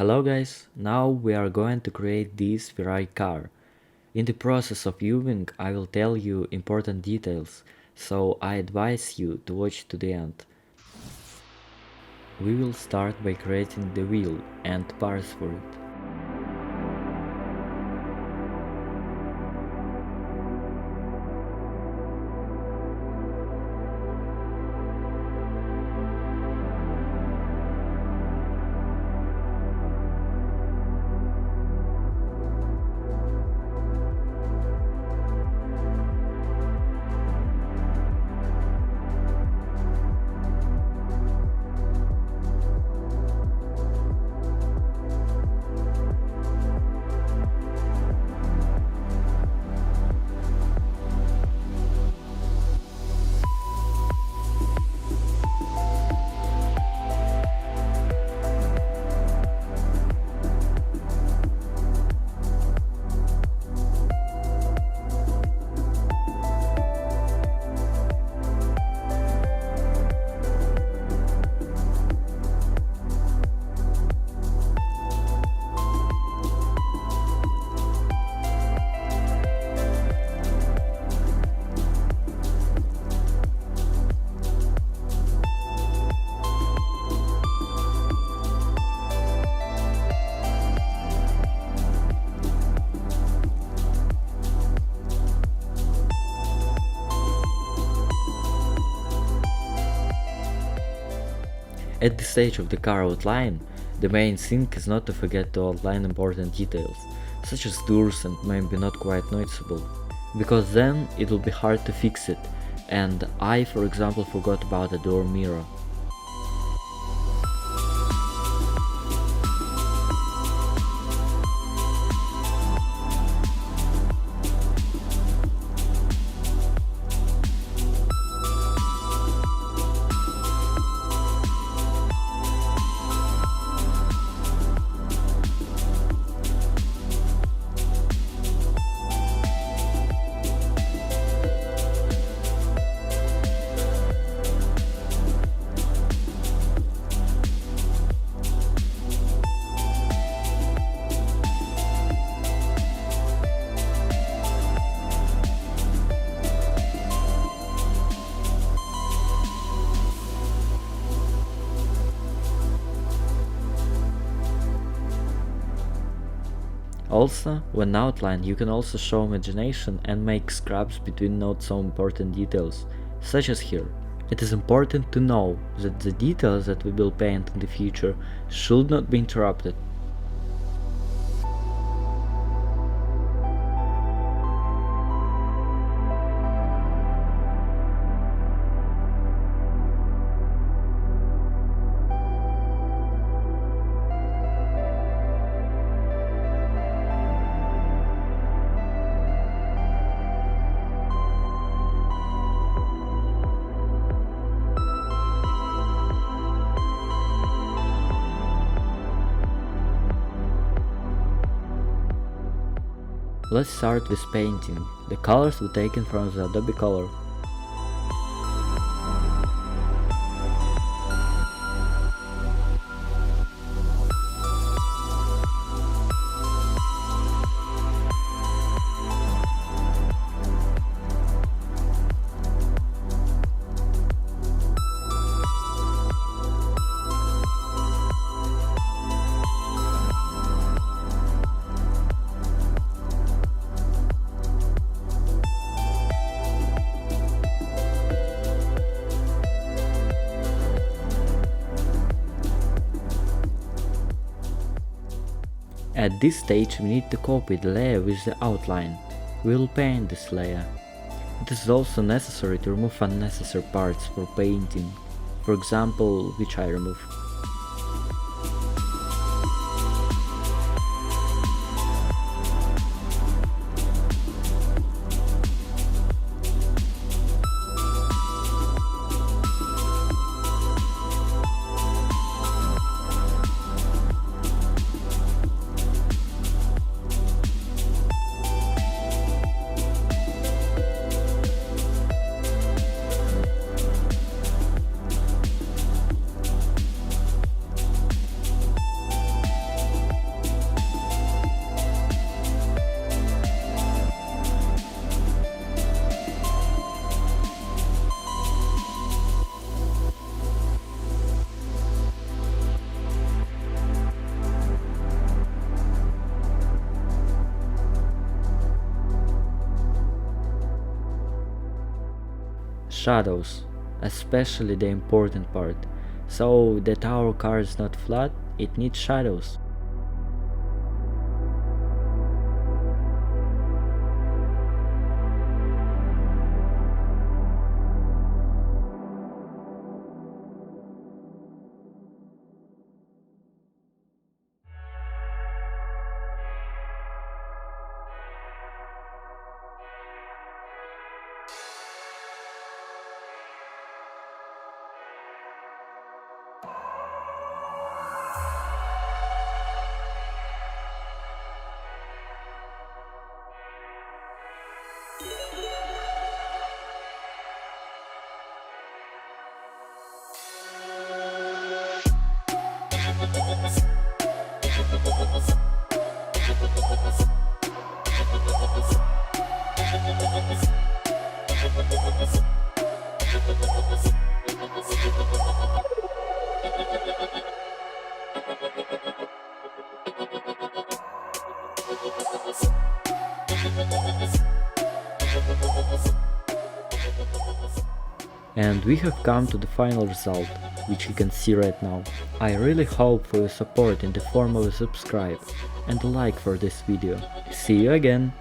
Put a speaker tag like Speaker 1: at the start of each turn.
Speaker 1: Hello guys, now we are going to create this Ferrari car. In the process of viewing I will tell you important details, so I advise you to watch to the end. We will start by creating the wheel and parts for it. At this stage of the car outline, the main thing is not to forget to outline important details, such as doors and maybe not quite noticeable, because then it will be hard to fix it, and I for example forgot about the door mirror. Also, when outlined you can also show imagination and make scraps between not so important details, such as here. It is important to know that the details that we will paint in the future should not be interrupted. Let's start with painting. The colors were taken from the Adobe Color. At this stage we need to copy the layer with the outline. We will paint this layer. It is also necessary to remove unnecessary parts for painting, for example, which I remove. shadows, especially the important part. So that our car is not flat, it needs shadows. And we have come to the final result, which you can see right now. I really hope for your support in the form of a subscribe and a like for this video. See you again!